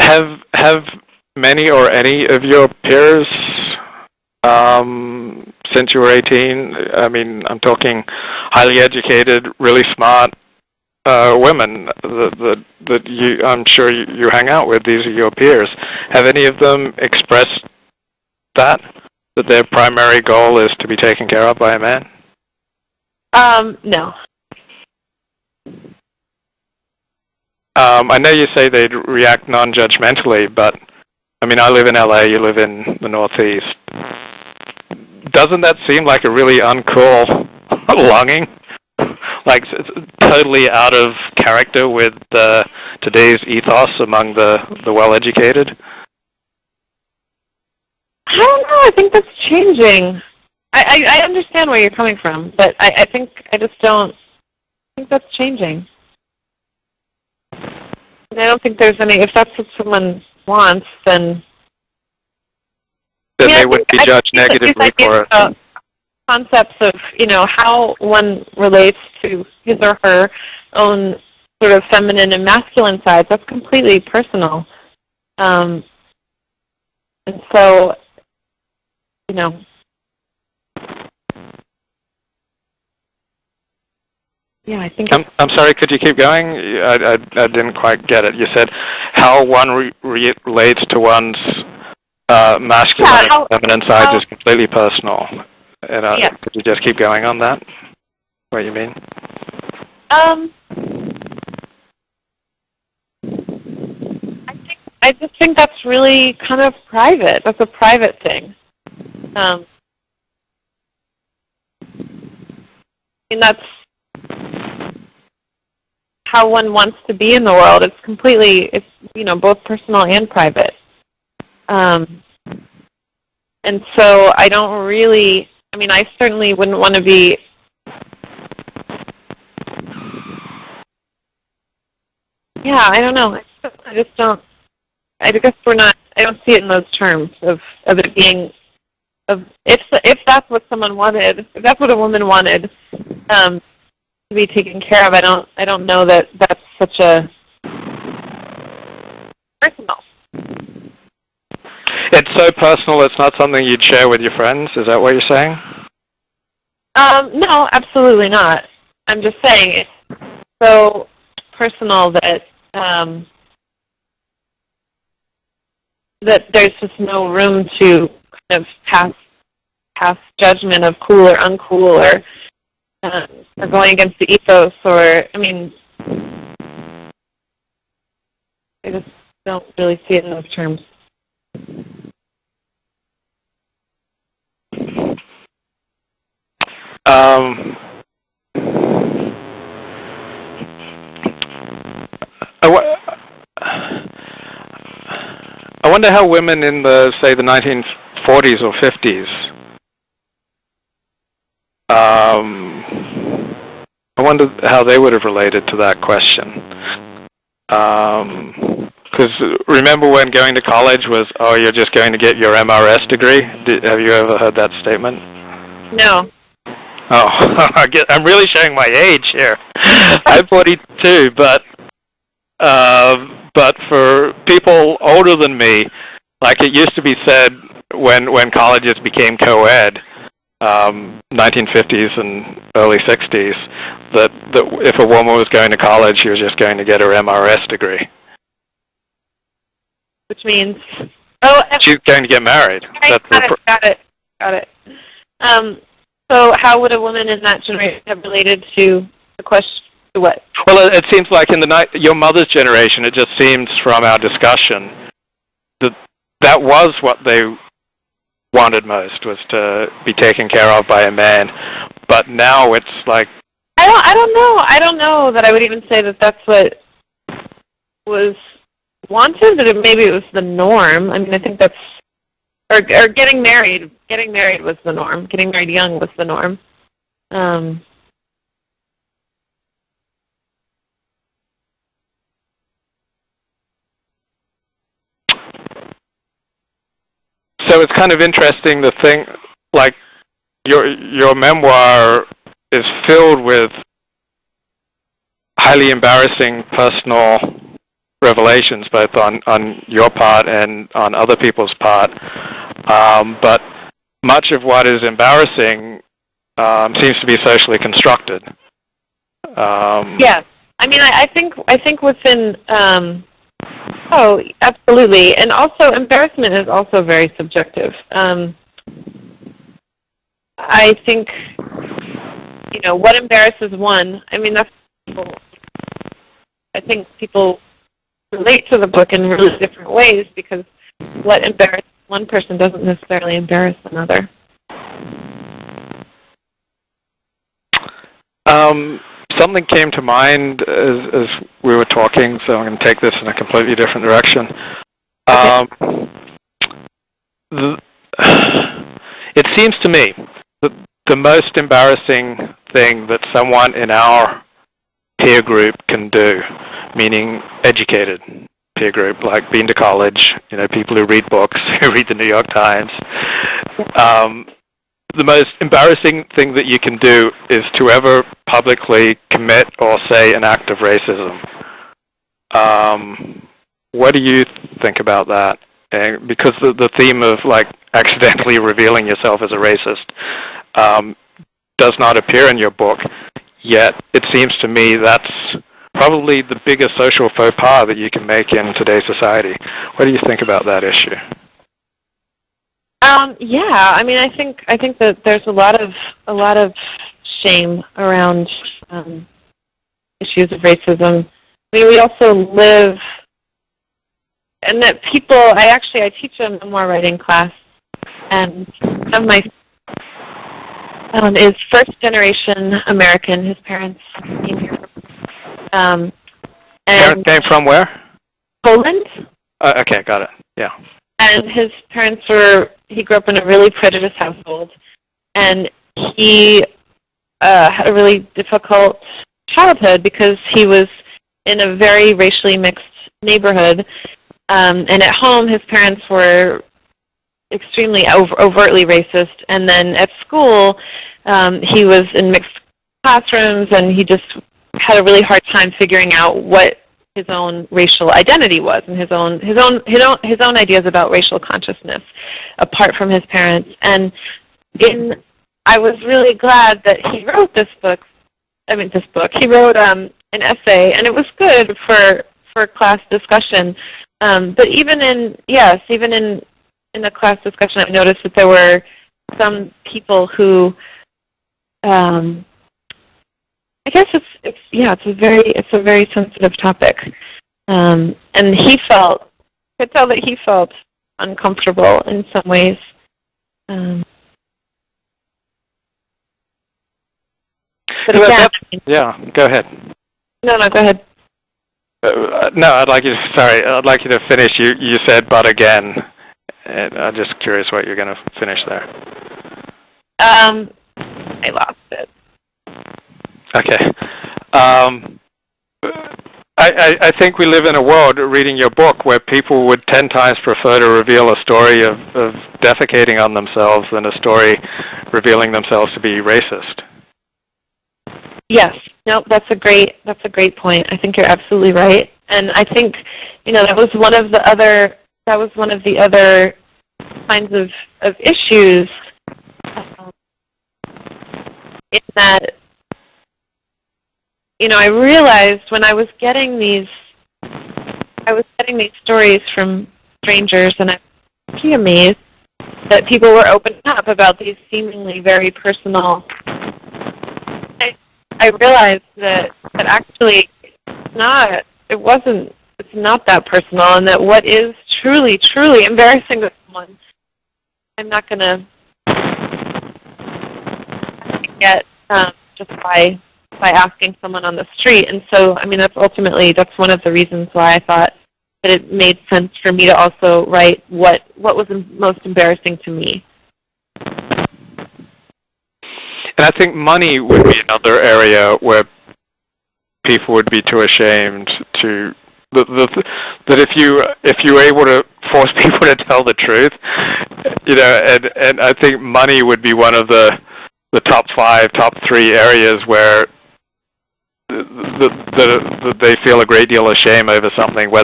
have many or any of your peers, since you were 18, I mean, I'm talking highly educated, really smart women that I'm sure you hang out with, these are your peers. Have any of them expressed that their primary goal is to be taken care of by a man? No. I know you say they'd react non-judgmentally, but I mean, I live in LA, you live in the Northeast. Doesn't that seem like a really uncool longing? Like totally out of character with today's ethos among the well-educated? I don't know. I think that's changing. I understand where you're coming from, but I just don't think that's changing. And I don't think there's any, if that's what someone wants, then they would be judged negatively for it. Concepts of, how one relates to his or her own sort of feminine and masculine sides, that's completely personal. And so, yeah, I think... I'm sorry, could you keep going? I didn't quite get it. You said how one relates to one's masculine and feminine side is completely personal. And could you just keep going on that? What you mean? I just think that's really kind of private. That's a private thing. And that's how one wants to be in the world. It's completely, both personal and private. And so I don't really, I certainly wouldn't want to be, I don't know. I just don't, I guess I don't see it in those terms of it being, if that's what someone wanted, if that's what a woman wanted, to be taken care of, I don't know that that's such a personal. It's so personal it's not something you'd share with your friends? Is that what you're saying? No, absolutely not. I'm just saying it's so personal that that there's just no room to kind of pass judgment of cool or uncool or going against the ethos or, I just don't really see it in those terms. I wonder how women in the 1940s or 50s, I wonder how they would have related to that question. Because remember when going to college was, you're just going to get your MRS degree? Have you ever heard that statement? No. Oh, I'm really showing my age here. I'm 42, but for people older than me, like it used to be said when colleges became co-ed, 1950s and early 60s, that if a woman was going to college, she was just going to get her MRS degree. Which means... she's going to get married. Got it. So how would a woman in that generation have related to the question, to what? Well, it seems like in your mother's generation, it just seems from our discussion that was what they wanted most, was to be taken care of by a man. But now it's like... I don't know. I don't know that I would even say that that's what was wanted, but maybe it was the norm. I think that's... Or getting married. Getting married was the norm. Getting married young was the norm. So it's kind of interesting to think, like, your memoir is filled with highly embarrassing personal revelations, both on your part and on other people's part. But much of what is embarrassing seems to be socially constructed. Yes, I mean, I think within. Oh, absolutely, and also embarrassment is also very subjective. I think, what embarrasses one. I mean, that's. I think people relate to the book in really different ways because what embarrasses one person doesn't necessarily embarrass another. Something came to mind as we were talking, so I'm going to take this in a completely different direction. It seems to me that the most embarrassing thing that someone in our peer group can do, meaning educated peer group, like been to college, people who read books, who read the New York Times, the most embarrassing thing that you can do is to ever publicly commit or say an act of racism. What do you think about that? And because the theme of accidentally revealing yourself as a racist does not appear in your book, yet it seems to me that's probably the biggest social faux pas that you can make in today's society. What do you think about that issue? Yeah, I mean, I think that there's a lot of shame around issues of racism. I mean, we also live, and that people. I teach a memoir writing class, and one of my is first generation American. His parents came here. And Came from where? Poland. Okay, got it. Yeah. And his parents he grew up in a really prejudiced household, and he had a really difficult childhood because he was in a very racially mixed neighborhood, and at home his parents were extremely overtly racist, and then at school he was in mixed classrooms, and he just had a really hard time figuring out what his own racial identity was, and his own ideas about racial consciousness, apart from his parents. And I was really glad that he wrote this book. He wrote an essay, and it was good for class discussion. But even in the class discussion, I noticed that there were some people who. I guess it's a very sensitive topic, and I could tell that he felt uncomfortable in some ways. But again, yeah, go ahead. No, go ahead. No, I'd like you to finish. You said, but again, and I'm just curious what you're going to finish there. I lost it. Okay. I think we live in a world, reading your book, where people would 10 times prefer to reveal a story of defecating on themselves than a story revealing themselves to be racist. Yes. No, that's a great point. I think you're absolutely right. And I think, that was one of the other kinds of issues in that I realized when I was getting these stories from strangers, and I was pretty amazed that people were opening up about these seemingly very personal. I realized that actually it's not that personal, and that what is truly, truly embarrassing to someone, I'm not going to get just by asking someone on the street. And so, I mean, that's one of the reasons why I thought that it made sense for me to also write what was most embarrassing to me. And I think money would be another area where people would be too ashamed to that if you were able to force people to tell the truth, and I think money would be one of the top 3 areas where they feel a great deal of shame over something, whether